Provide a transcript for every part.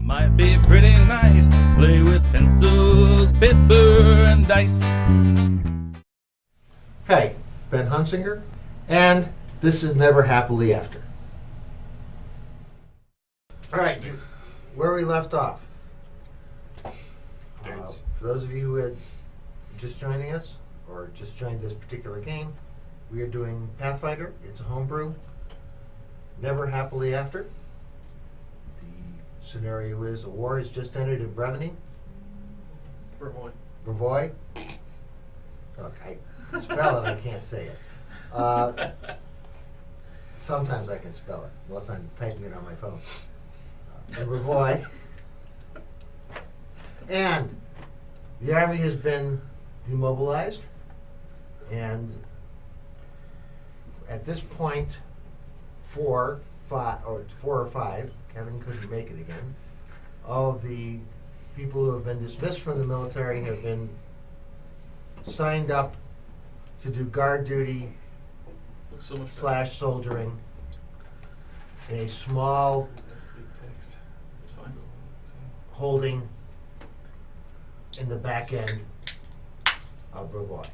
Might be pretty nice. Play with pencils, paper, and dice. Hey, Ben Hunsinger, and this is Never Happily After. All right, where we left off. For those of you who had just joining us, or just joined this particular game, we are doing Pathfinder. It's a homebrew. Never Happily After. The scenario is a war has just ended in Brevoy. Brevoy. Look, I can spell it, I can't say it. Sometimes I can spell it, unless I'm typing it on my phone. In Brevoy. And the army has been demobilized, and at this point, four or five, Kevin couldn't make it again, all of the people who have been dismissed from the military have been signed up to do guard duty / soldiering in a small holding in the back end of Brevoy.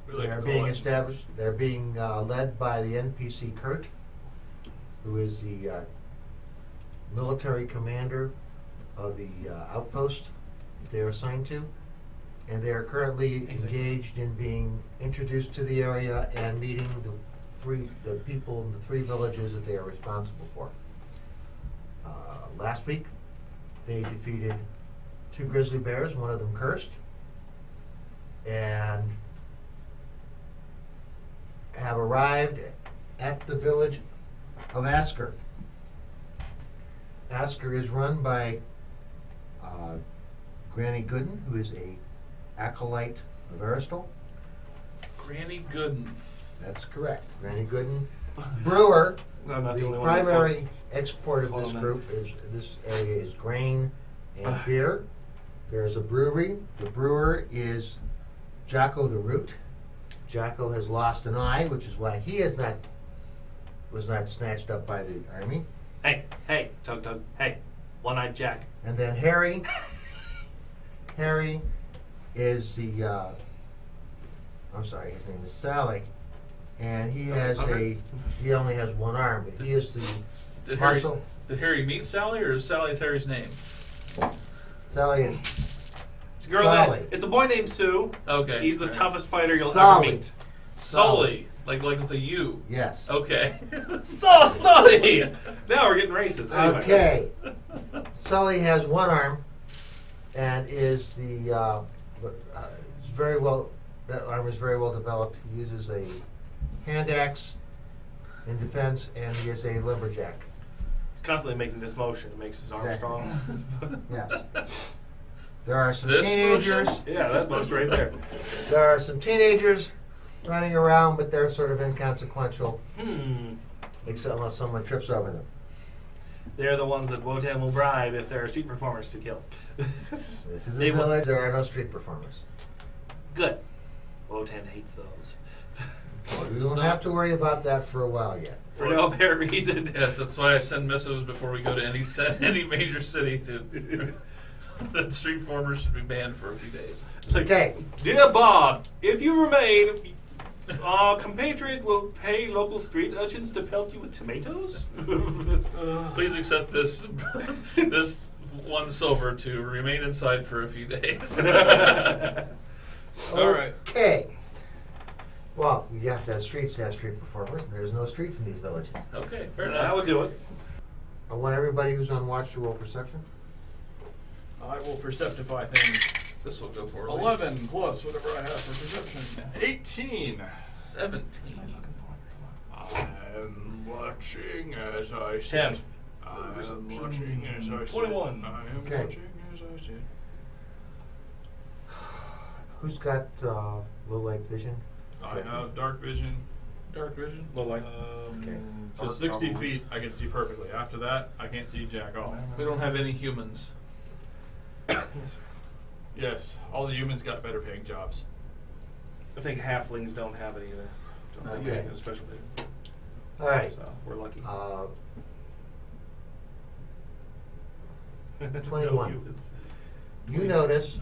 They're being established. They're being led by the NPC Kurt, who is the military commander of the outpost that they are assigned to, and they are currently engaged in being introduced to the area and meeting the people in the 3 villages that they are responsible for. Last week, they defeated 2 grizzly bears, one of them cursed, and have arrived at the village of Asker. Asker is run by Granny Gooden, who is a acolyte of Aristotle. Granny Gooden. That's correct. Granny Gooden. Brewer. No, the primary export of this group this area is grain and beer. There is a brewery. The brewer is Jocko the Root. Jocko has lost an eye, which is why he was not snatched up by the army. Hey, Tug, hey, one-eyed Jack. And then Harry. Harry is the, I'm sorry, his name is Sally, and he only has one arm, but he is the Did muscle. Harry meet Sally, or is Sally's Harry's name? Sally is It's a girl. Sully. It's a boy named Sue. Okay. He's the toughest fighter you'll Sully. ever meet. Sully. Like with a U. Yes. Okay. Sully! Now we're getting racist. Anyway. Okay. Sully has one arm, and is the very well. That arm is very well developed. He uses a hand axe in defense, and he is a lumberjack. He's constantly making this motion. It makes his arm Exactly. strong. Yes. There are some This teenagers. motion? Yeah, that motion right there. There are some teenagers running around, but they're sort of inconsequential, except unless someone trips over them. They're the ones that Wotan will bribe if there are street performers to kill. This is a village. There are no street performers. Good. Wotan hates those. We don't have to worry about that for a while yet. For no apparent reason. Yes, that's why I send missives before we go to any major city to. The street performers should be banned for a few days. Okay. Dear Bob, if you remain, our compatriot will pay local street urchins to pelt you with tomatoes? Please accept this this 1 silver to remain inside for a few days. All right. Okay. Well, you have to have streets to have street performers, and there's no streets in these villages. Okay, fair I enough. would do it. I want everybody who's on watch to roll perception. I will perceptify things. This will go poorly. 11 plus whatever I have for perception. 18. 17. I'm watching as I sit. 10. I'm watching as I sit. 21. I am Okay. watching as I sit. Who's got low light vision? I have dark vision. Dark vision? Low light. Okay. So 60 feet, I can see perfectly. After that, I can't see jack all. We don't have any humans. Yes, all the humans got better paying jobs. I think halflings don't have it either. Don't have Okay. anything specialty. All right. So we're lucky. 21. No, it's- You notice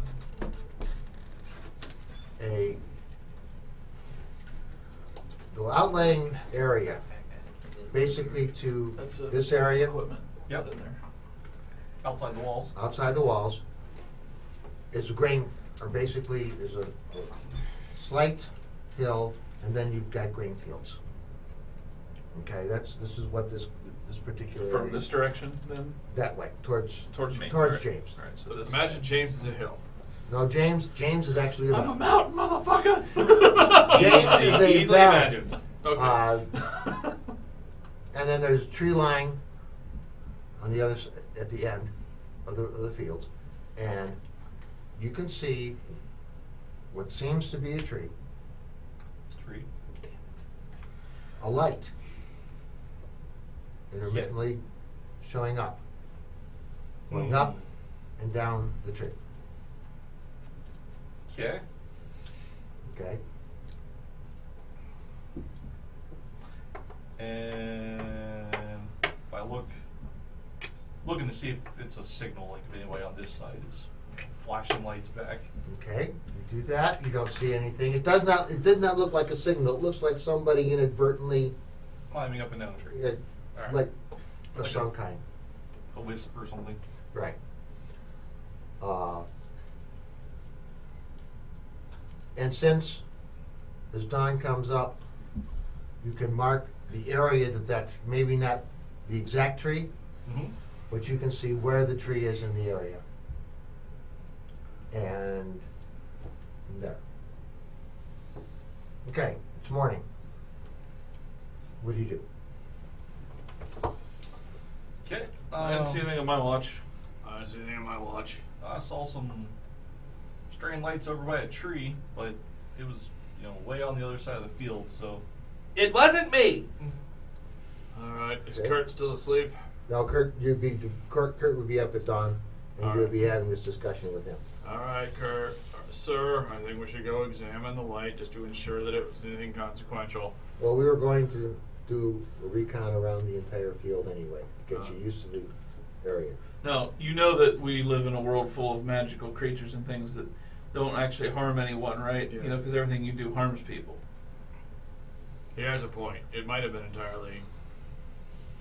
the outlying area, basically to That's this area, equipment. Yep. In there. Outside the walls. outside the walls, is grain, or basically is a slight hill, and then you've got grain fields. Okay, this is what this particular area. From this direction, then That way, towards me. Towards Alright. James. All right, so this. Imagine James is a hill. No, James is actually I'm a about. mountain, motherfucker. James is a Easily valley. imagined. Okay. And then there's a tree line on the other at the end of the fields, and you can see what seems to be a tree, Tree. a light, intermittently showing up, going up and down the tree. Okay. Okay. And if I looking to see if it's a signal, like if anybody on this side is flashing lights back. Okay, you do that, you don't see anything. It does not look like a signal. It looks like somebody inadvertently, Climbing up and down the tree. Alright. like of some kind. A wisp or something. Right. And since as dawn comes up, you can mark the area that's maybe not the exact tree, Mm-hmm. but you can see where the tree is in the area. And there. Okay, it's morning. What do you do? Okay. I didn't see anything on my watch. I see anything on my watch. I saw some string lights over by a tree, but it was, way on the other side of the field, so. It wasn't me. All right. Is Okay. Kurt still asleep? Now, Kurt would be up at dawn, and All you'll right. be having this discussion with him. All right, Kurt. Sir, I think we should go examine the light just to ensure that it was anything consequential. Well, we were going to do a recon around the entire field anyway, get you used to the area. Now, you know that we live in a world full of magical creatures and things that don't actually harm anyone, right? Yeah. Because everything you do harms people. He has a point. It might have been entirely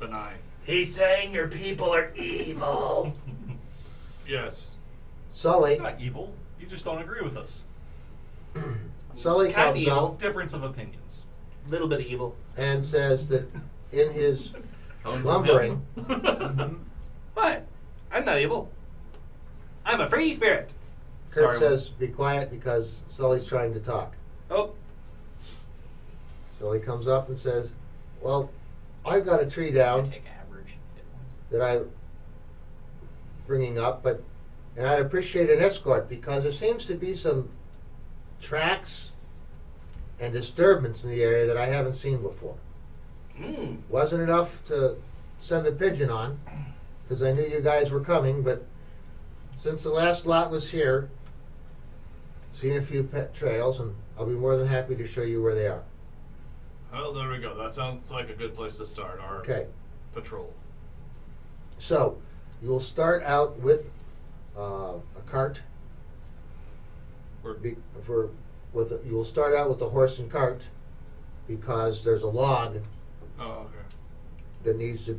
benign. He's saying your people are evil. Yes. Sully, Not evil. You just don't agree with us. Sully Kinda comes evil. up Difference of opinions. Little bit evil. and says that in his Coming from lumbering, him. What? I'm not evil. I'm a free spirit. Kurt Sorry. says, "Be quiet," because Sully's trying to talk. Oh, Sully comes up and says, "Well, I've got a tree down Take average hit points. that I'm bringing up, and I'd appreciate an escort because there seems to be some tracks and disturbance in the area that I haven't seen before. Wasn't enough to send a pigeon on because I knew you guys were coming, but since the last lot was here, seen a few pet trails, and I'll be more than happy to show you where they are." Well, there we go. That sounds like a good place to start our Okay. patrol. So, you will start out with a cart. You will start out with a horse and cart because there's a log Oh, okay. that needs to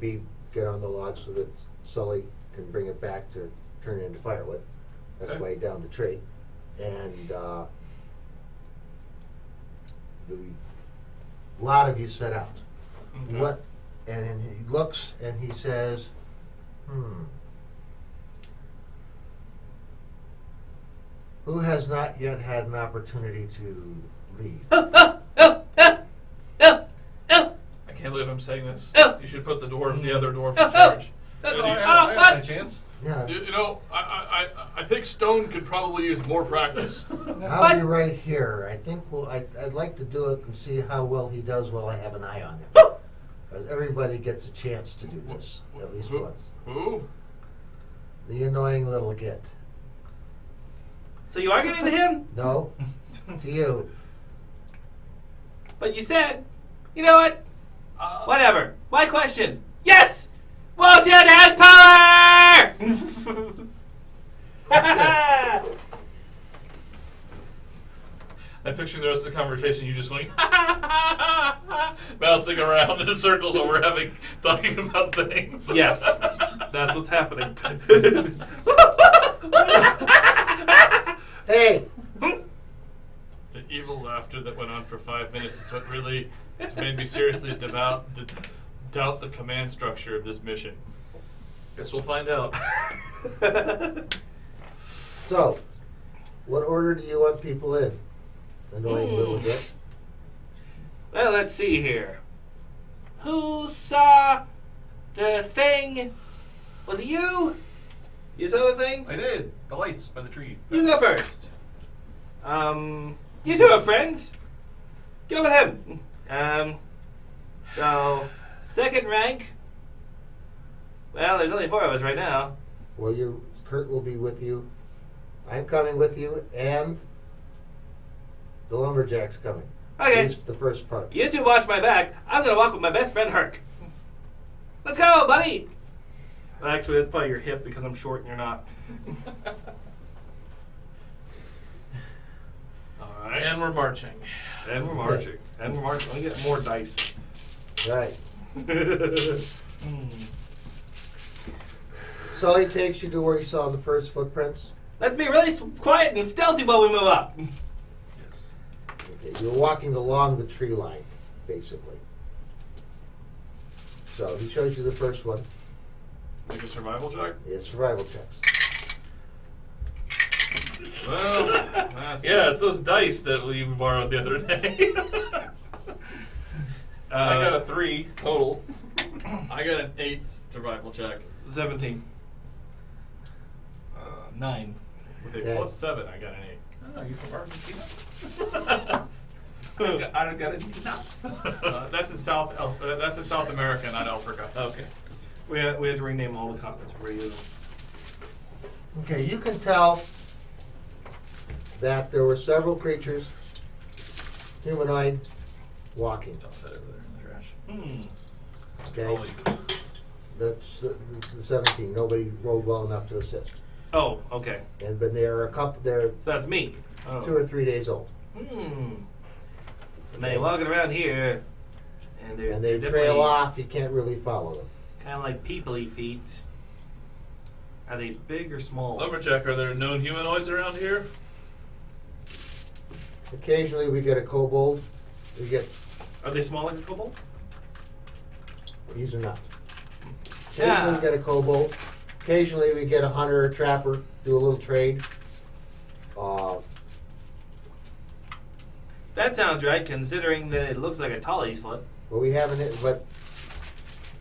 get on the log so that Sully can bring it back to turn it into firewood. That's Okay. way down the tree. And a lot of you set out. Okay. What? And then he looks and he says, who has not yet had an opportunity to lead? I can't believe I'm saying this. Oh. You should put the other dwarf in charge. I had a chance. Yeah, I think Stone could probably use more practice. I'll be right here. I think I'd like to do it and see how well he does while I have an eye on him. Because everybody gets a chance to do this, at least once. Who? The annoying little git. so you are getting to him? No, to you. But you said, you know what? Whatever. My question. Yes! Walton has power! I'm picturing the rest of the conversation. You just going bouncing around in circles while we're talking about things. Yes, that's what's happening. Hey! The evil laughter that went on for 5 minutes is what really has made me seriously doubt the command structure of this mission. Guess we'll find out. So, what order do you want people in? Annoying little bit. Well, let's see here. Who saw the thing? Was it you? You saw the thing? I did. The lights by the tree. You go first. You two are friends. Go with him. So, second rank. Well, there's only 4 of us right now. Well, Kurt will be with you. I'm coming with you, and the lumberjack's coming. Okay. At least the first part. You two watch my back. I'm gonna walk with my best friend Herc. Let's go, buddy. Well, actually, that's probably your hip because I'm short and you're not. All right. And we're marching. And we're marching. And we're marching. Let me get more dice. Right. Sully takes you to where you saw the first footprints. Let's be really quiet and stealthy while we move up. Yes. Okay, you're walking along the tree line, basically. So he shows you the first one. Make a survival check? It's survival checks. Well, that's Yeah, it's those dice that we borrowed the other day. I got a 3 total. I got an 8 survival check. 17. 9. With a Okay. +7, I got an 8. Oh, you from Argentina? I got it. That's in South America, not Africa. Okay. We had to rename all the continents for you. Okay, you can tell that there were several creatures, humanoid, walking. Toss that over there in the trash. Okay, Holy. that's the 17. Nobody rolled well enough to assist. Oh, okay. And but they're a couple. They're So that's me. Oh. 2 or 3 days old, And they walking around here, and and they trail off. You can't really follow them. kind of like people-y feet. Are they big or small? Lumberjack, are there known humanoids around here? Occasionally, we get a kobold. We get Are they small like a kobold? these are not. Yeah. Occasionally, we get a kobold. Occasionally, we get a hunter or trapper. Do a little trade. That sounds right, considering that it looks like a Tolly's foot. But we haven't. But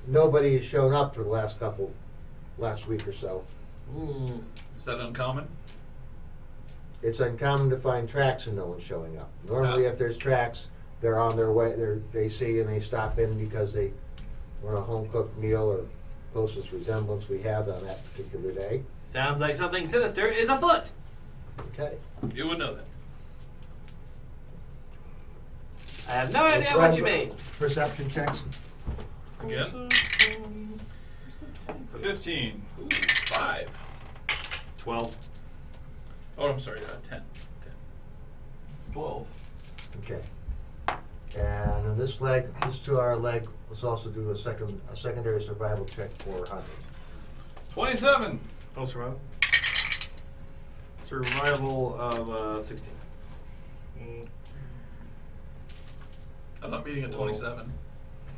nobody has shown up for the last week or so. Is that uncommon? It's uncommon to find tracks and no one's showing up. Normally, if there's tracks, they're on their way. They see and they stop in because they want a home cooked meal or closest resemblance we have on that particular day. Sounds like something sinister is afoot. Okay. You would know that. I have no idea what you mean. Perception checks. Again? 15. Ooh, 5. 12. Oh, I'm sorry, 10. 12. Okay. And on this 2-hour leg, let's also do a secondary survival check for hunting. 27. Oh, survival. Survival of 16. I'm not beating a 27.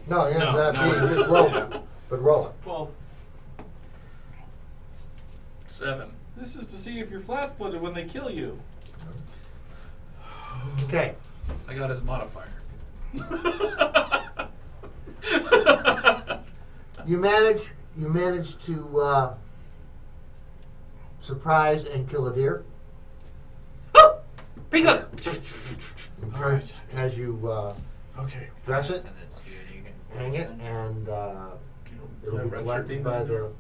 No, you're No, not. no. Just roll it. Yeah. But roll it. 12. 7. This is to see if you're flat-footed when they kill you. Okay. I got his modifier. You manage to surprise and kill a deer. Peacock! And All right. As you Okay. dress it, hang it, and it'll be collected by the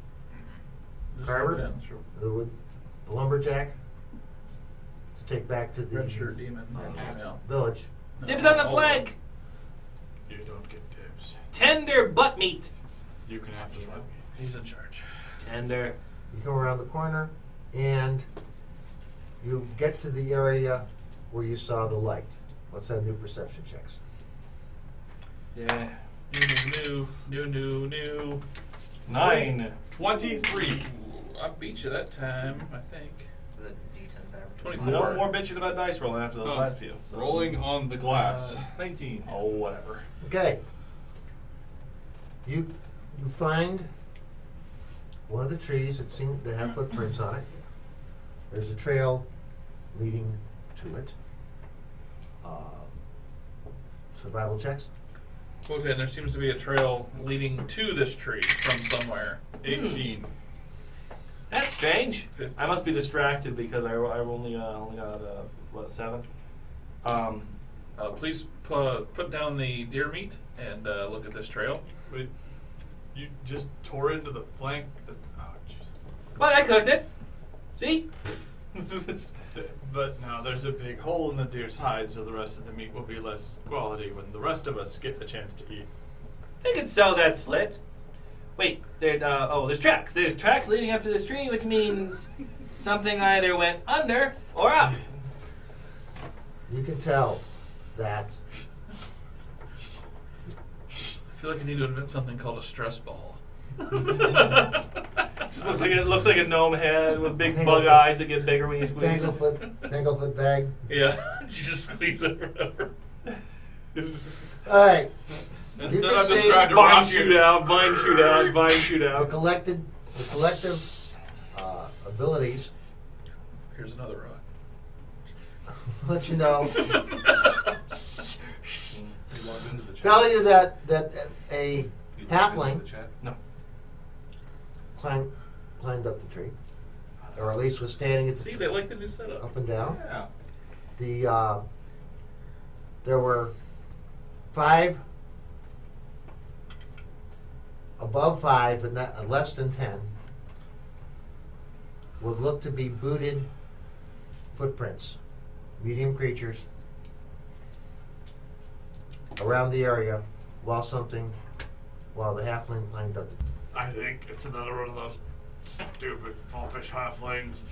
carver, the lumberjack, to take back to the Red shirt demon. Gmail. village. Dibs on the flank! You don't get dibs. Tender butt meat. You can have the one. He's in charge. Tender. You come around the corner, and you get to the area where you saw the light. Let's have new perception checks. Yeah. New. 9. 23. Ooh, I beat you that time, I think. The D10's average. 24. No more bitching about dice rolling after those Oh, last few. So. Rolling on the glass. 19. Oh, whatever. Okay. You find one of the trees that have footprints on it. There's a trail leading to it. Survival checks. Okay, and there seems to be a trail leading to this tree from somewhere. 18. That's strange. 15. I must be distracted because I only got what, 7. Please put down the deer meat and look at this trail. Wait, you just tore into the flank? Oh, jeez. But I cooked it. See? But now there's a big hole in the deer's hide, so the rest of the meat will be less quality when the rest of us get a chance to eat. They could sell that slit. Wait, there's tracks. There's tracks leading up to this tree, which means something either went under or up. You can tell that I feel like I need to invent something called a stress ball. Just looks like a gnome head with big Tangle bug foot. eyes that get bigger when you squeeze. tanglefoot bag. Yeah, you just squeeze it forever. All right. Instead You can I've see described a Vine rocket. shootout, vine shootout, vine the shootout. collective abilities Here's another rock. let you know. You logged into the chat. Tell you that a You logged into halfling the chat? No. climbed up the tree, or at least was standing at the See, tree, they like the new setup. up and down. Yeah. There were 5, above 5, but not less than 10, would look to be booted footprints, medium creatures, around the area while the halfling climbed up. I think it's another one of those stupid foppish halflings.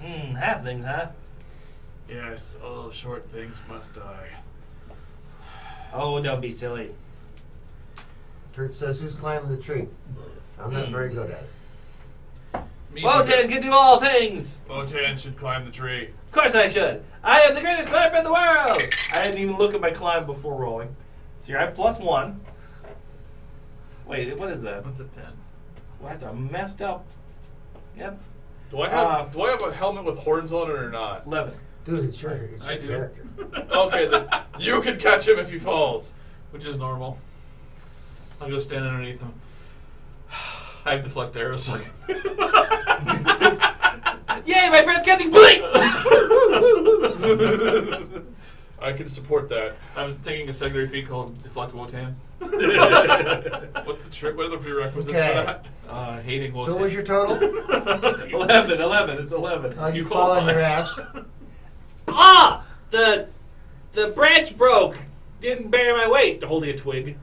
Halflings, huh? Yes, all short things must die. Oh, don't be silly. Kurt says, "Who's climbing the tree?" I'm not very good at it. Me Wotan neither. can do all things. Wotan should climb the tree. Of course I should. I am the greatest climber in the world. I didn't even look at my climb before rolling. So you're at +1. Wait, what is that? What's a 10? Well, that's a messed up. Yep. Do I have a helmet with horns on it or not? 11. Dude, it's your I do. character. Okay, then you can catch him if he falls. Which is normal. I'll go stand underneath him. I have deflect arrows. So Yay, my friend's catching blink! I can support that. I'm taking a secondary feat called Deflect Wotan. What's the trick? What are the prerequisites Okay. for that? Hating Wotan. So what was your total? 11. It's 11. You fall on your ass. Ah! The branch broke. Didn't bear my weight. Holding a twig.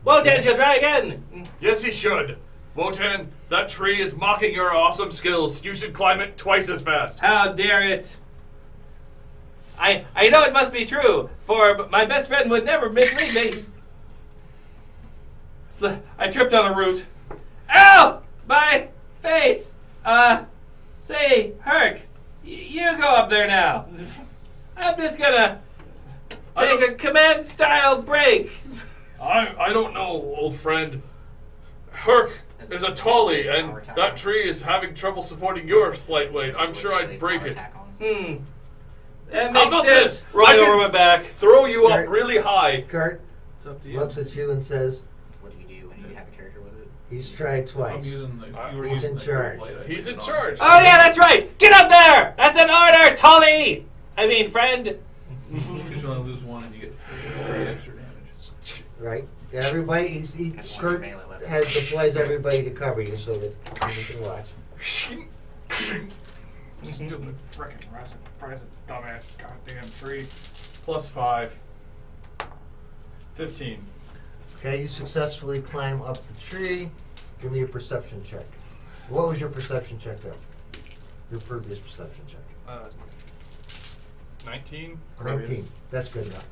Wotan shall try again. Yes, he should. Wotan, that tree is mocking your awesome skills. You should climb it twice as fast. How dare it? I know it must be true, for my best friend would never mislead me. I tripped on a root. Ow! My face! Say, Herc, you go up there now. I'm just gonna take a command-style break. I don't know, old friend. Herc is a tolly, and that tree is having trouble supporting your slight weight. I'm sure I'd break it. Attack on. That How makes about sense. this? Rolling I can- over my back. Throw you Right. up really high. Kurt It's up to you. looks at you and says, What do you do when you have a character with it? "He's tried If I'm twice." using the, if you were He's using in the charge. blade, I'd He's put in it on. charge. Oh yeah, that's right. Get up there. That's an order, Tolly. I mean, friend. Because you only lose one and you get 3 extra damage. Right? Everybody, That's one Kurt melee left. has deploys everybody to cover you so that you can watch. Stupid frickin' dumbass goddamn tree. +5. 15. Okay, you successfully climb up the tree. Give me a perception check. What was your perception check there? Your previous perception check? 19? 19. That's good enough.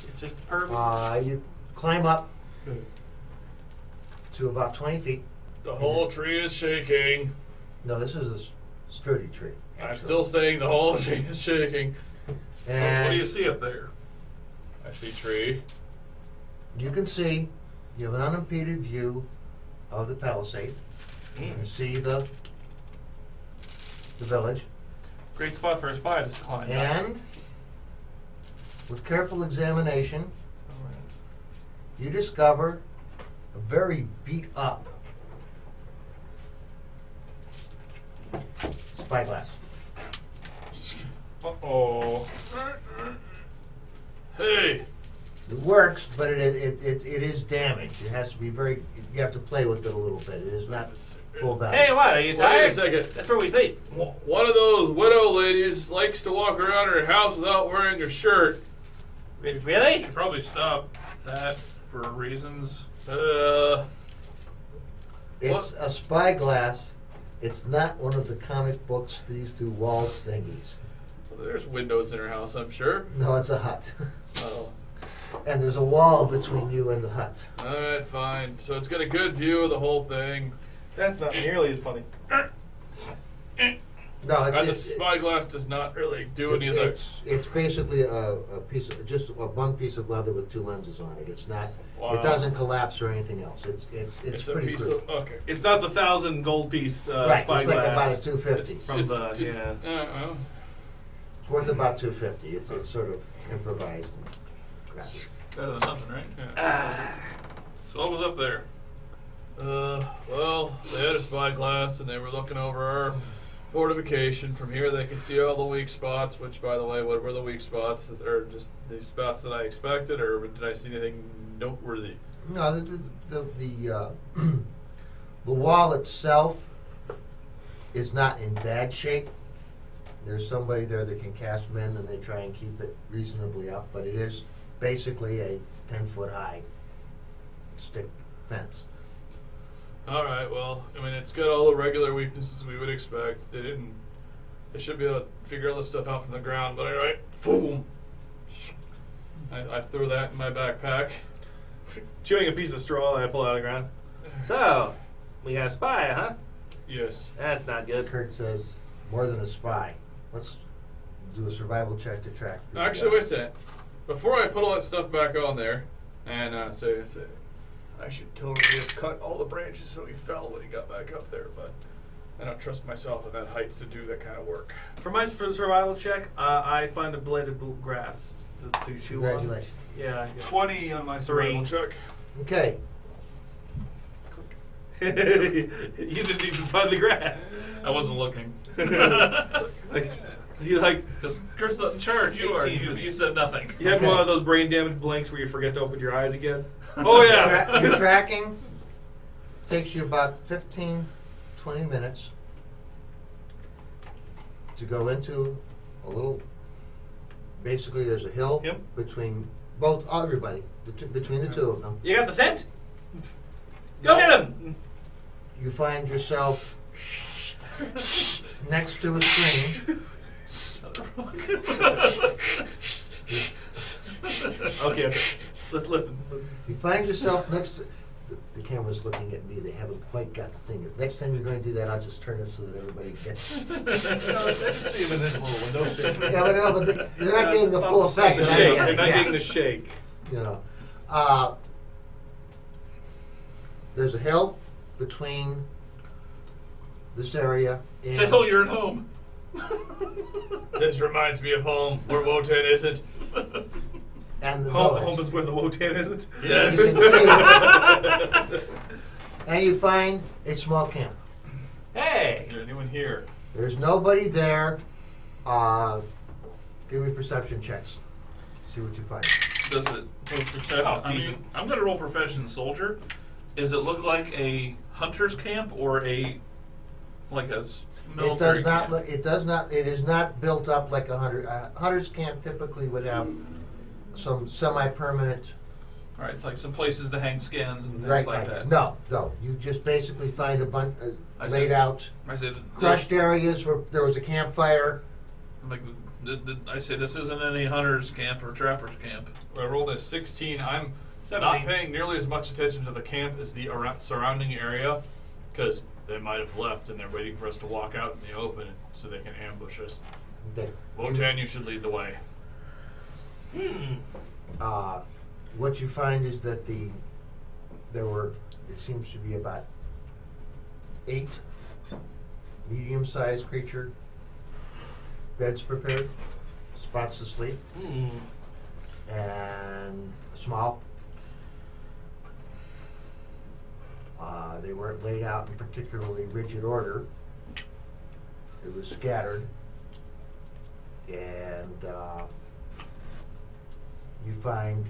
It's just perfect. You climb up to about 20 feet. The whole tree is shaking. No, this is a sturdy tree. I'm still saying the whole tree is shaking. And What do you see up there? I see tree. you can see, you have an unimpeded view of the palisade. You can see the village. Great spot for a spy to climb. And with careful examination, you discover a very beat up spyglass. Uh-oh. Hey, It works, but it is damaged. It has to be very. You have to play with it a little bit. It is not full value. Hey, what? Are you wait a tired? second. That's where we sleep. One of those widow ladies likes to walk around her house without wearing a shirt. Really? Should probably stop that for reasons. It's a spyglass. It's not one of the comic books, these through walls thingies. There's windows in her house, I'm sure. No, it's a hut. Oh. And there's a wall between you and the hut. Alright, fine. So it's got a good view of the whole thing. That's not nearly as funny. No, And the it's spyglass does not really do any of the. it's basically a piece of just one piece of leather with two lenses on it. It's not. Wow. It doesn't collapse or anything else. It's It's a pretty piece crude. of. Okay. It's not the 1,000 gold piece Right, spyglass. it's like about a 250. From the, yeah. It's worth about 250. It's sort of improvised and crappy. Better than nothing, right? Ah. So what was up there? Well, they had a spyglass and they were looking over our fortification. From here, they could see all the weak spots. Which, by the way, what were the weak spots? That are just the spots that I expected, or did I see anything noteworthy? No, the the wall itself is not in bad shape. There's somebody there that can cast men, and they try and keep it reasonably up. But it is basically a 10-foot high stick fence. All right. Well, I mean, it's got all the regular weaknesses we would expect. They should be able to figure all this stuff out from the ground. But anyway, boom. I threw that in my backpack. Chewing a piece of straw that I pull out of the ground. So, we got a spy, huh? Yes. That's not good. Kurt says, more than a spy. Let's do a survival check to track. Actually, wait a second. Before I put all that stuff back on there, and say, I should totally have cut all the branches so he fell when he got back up there, but I don't trust myself at that heights to do that kind of work. For the survival check, I find a blade of grass to chew on. Congratulations. Yeah. I get 20 on my survival check. Okay. you didn't even find the grass. I wasn't looking. You like Because Kurt's not in charge. You are. 18. You said nothing. you have Okay. one of those brain damage blinks where you forget to open your eyes again. Oh yeah. Your tracking takes you about 15, 20 minutes to go into a little. Basically, there's a hill Yep. between everybody, between the two of them. You got the scent? Go get him. You find yourself next to a stream. Okay. Let's listen. You find yourself next to. The camera's looking at me. They haven't quite got the thing. Next time you're going to do that, I'll just turn this so that everybody gets. See him in his little window. Yeah, but no, but they're not getting the full effect. The that I'm shake. getting, They're not yeah. getting the shake. You know, there's a hill between this area and Say, oh, you're at home. This reminds me of home, where Wotan isn't. and the Home village. is where the Wotan isn't. Yes. You can see it. And you find a small camp. Hey. Is there anyone here? There's nobody there. Give me perception checks. See what you find. Does it profession? Oh, I decent. mean, I'm going to roll profession soldier. Does it look like a hunter's camp or a military It does not. camp? It does not. It is not built up like a hunter. Hunter's camp typically would have some semi-permanent All right, like some places to hang skins and things Right like that. No, you just basically find a bunch I laid see. out I say crushed areas where there was a campfire. Like I say, this isn't any hunter's camp or trapper's camp. I rolled a 16. I'm 17. not paying nearly as much attention to the camp as the surrounding area, because they might have left and they're waiting for us to walk out in the open so they can ambush us. They- Wotan, you should lead the way. What you find is that it seems to be about 8 medium-sized creature beds prepared, spots to sleep, and small. They weren't laid out in particularly rigid order. It was scattered, and you find,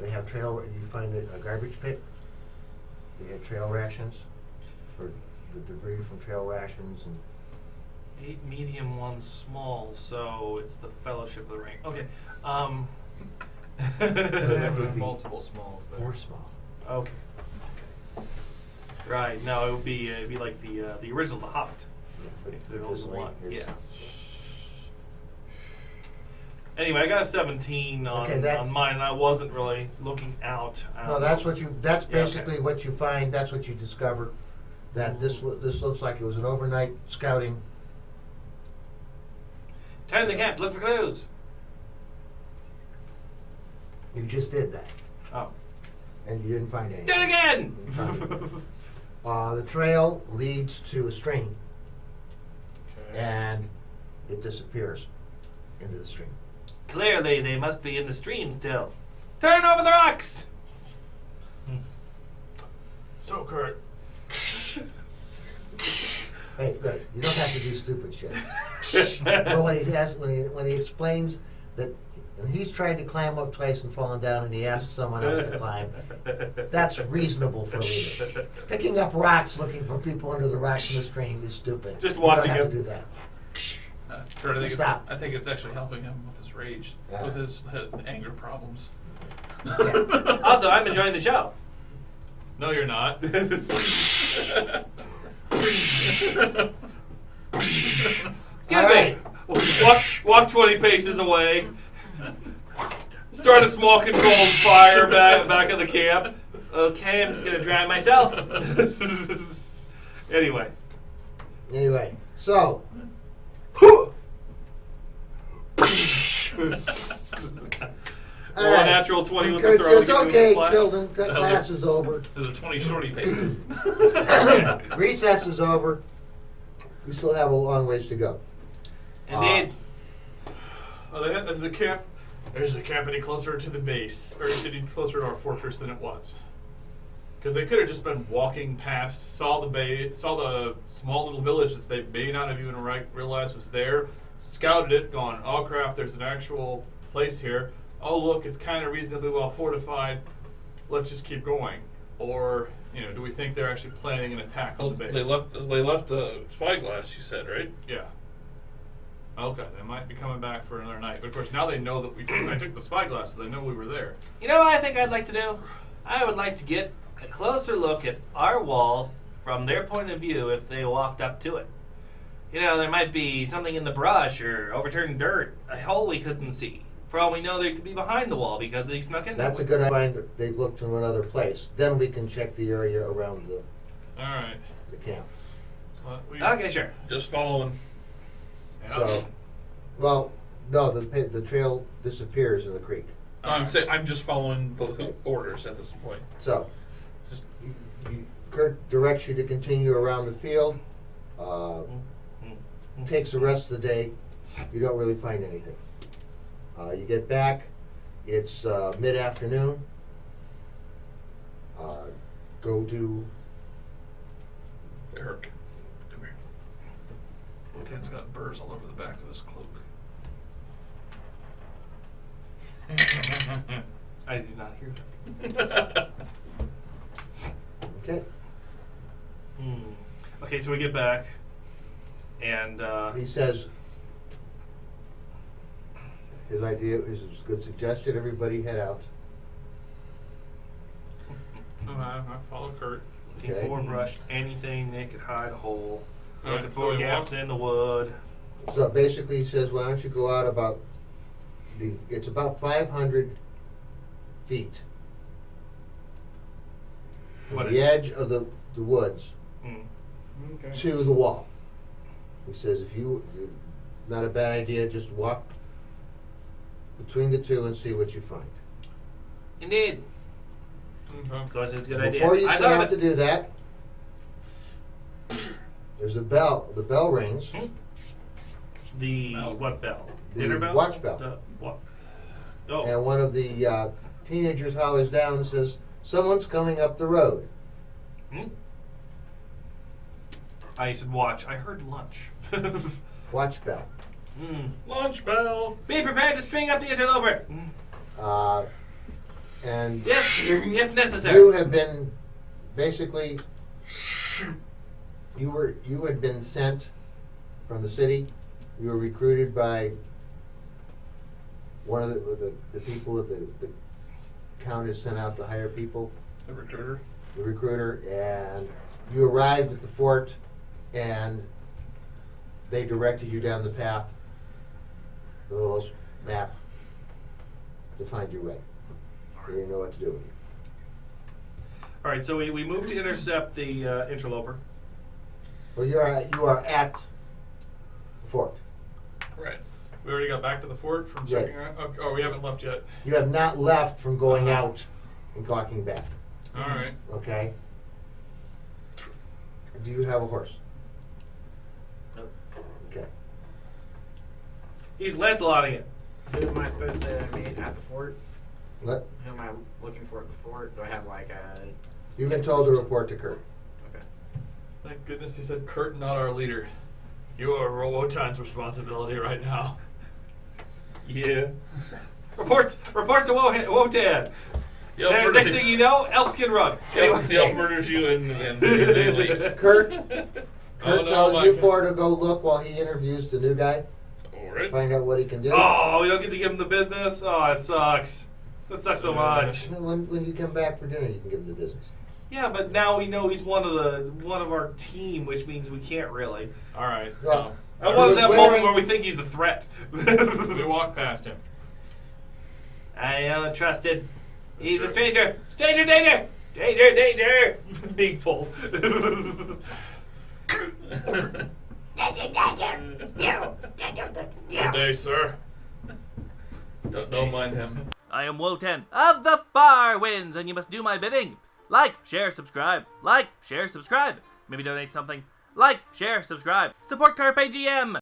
they have you find a garbage pit. They had trail rations, or the debris from trail rations, and 8 medium, 1 small, so it's the Fellowship of the Ring. Okay. There would were be multiple smalls there. 4 small. Okay. Right. No, it'd be like the original The Hobbit. Yeah, but The this old late, one. here's- Yeah. Anyway, I got a 17 Okay, that's- on mine, and I wasn't really looking out. No, that's Yeah, okay. basically what you find. That's what you discover. That this looks like it was an overnight scouting. Time to camp. Look for clues. You just did that, Oh. and you didn't find anything. Do it again. The trail leads to a stream, Okay. and it disappears into the stream. Clearly, they must be in the stream still. Turn over the rocks. So, Kurt, Hey, look, you don't have to do stupid shit. But when he explains that, and he's tried to climb up twice and fallen down, and he asks someone else to climb, that's reasonable for a leader. Picking up rocks, looking for people under the rocks in the stream is stupid. Just You watching don't have him. to do that. Kurt, Stop. I think it's actually helping him with his rage, Yeah. with his anger problems. Yeah. Also, I'm enjoying the show. no, you're not. Excuse All me. right. Walk 20 paces away. Start a small controlled fire back at the camp. Okay, I'm just gonna dry myself. Anyway. Anyway, so Roll a natural 20 with the Kurt throw. says, give him "Okay, the flat." children, class is over. There's a 20 shorty paces. Recess is over. We still have a long ways to go." Indeed. Is the camp? Is the camp any closer to the base, or is it any closer to our fortress than it was? Because they could have just been walking past, saw the small little village that they may not have even realized was there, scouted it, gone, oh crap, there's an actual place here. Oh look, it's kind of reasonably well fortified. Let's just keep going. Or do we think they're actually planning an attack on the base? They left a spyglass, you said, right? Yeah. Okay, they might be coming back for another night. But of course, now they know that I took the spyglass, so they know we were there. You know what I think I'd like to do? I would like to get a closer look at our wall from their point of view if they walked up to it. There might be something in the brush or overturned dirt, a hole we couldn't see. For all we know, they could be behind the wall because they snuck in That's a there. good idea. They've looked from another place. Then we can check the area around All right. the camp. Okay, sure. Just following. Yeah. So, well, no, the trail disappears in the creek. I'm just following the orders at this point. So, Just Kurt directs you to continue around the field. Takes the rest of the day. You don't really find anything. You get back. It's mid-afternoon. Go to. Eric, come here. Wotan's got burrs all over the back of his cloak. I did not hear that. Okay. Okay, so we get back, and He says, his idea is a good suggestion. Everybody head out. I follow Kurt. Looking Okay. for brush, anything that could hide a hole. Alright, Looking so for we gaps walk- in the wood. So basically, he says, why don't you go out about it's about 500 feet from What the is- edge of the woods Mm. to the wall. He says, not a bad idea, just walk between the two and see what you find. Indeed. Okay. Because it's a good And idea. before you I set thought out of to it. do that, there's a bell. The bell rings. The Bell. what bell? The Dinner bell? watch bell. The what? Oh. And one of the teenagers hollers down and says, someone's coming up the road. Hmm? I said watch. I heard lunch. Watch bell. Lunch bell. Be prepared to string up the interloper. And Yes, if necessary. you have been basically you had been sent from the city. You were recruited by one of the people that the count has sent out to hire people, The recruiter. the recruiter, and you arrived at the fort and they directed you down the path, the little map, to find your way. So you know what to do with it. All right, so we moved to intercept the interloper. Well, you are at the fort. Right. We already got back to the fort from Yeah. checking around. Oh, we haven't left yet. You have not left from going out and walking back. All right. Okay. Do you have a horse? Nope. Okay. He's Lancelotting it. Who am I supposed to meet at the fort? Let Who am I looking for at the fort? Do I have like a... you've been told to report to Kurt. Okay. Thank goodness he said Kurt, not our leader. You are Rowotan's responsibility right now. Yeah. Report to Wotan. The elf Next murders thing you know, elfskin rug. the elf murders you and they leaves. Kurt Oh, no, tells my you God. four to go look while he interviews the new guy, All right. find out what he can do. Oh, we don't get to give him the business? Oh, it sucks. That sucks so much. When you come back for dinner, you can give him the business. Yeah, but now we know he's one of our team, which means we can't really. All right. Well, I He wanted was that wearing- moment where we think he's the threat. We walk past him. I am trusted. He's a stranger. Stranger danger. Danger, danger. Big pull. Good day, sir. Don't mind him. I am Wotan of the Far Winds, and you must do my bidding. Like, share, subscribe. Like, share, subscribe. Maybe donate something. Like, share, subscribe. Support Carpe GM.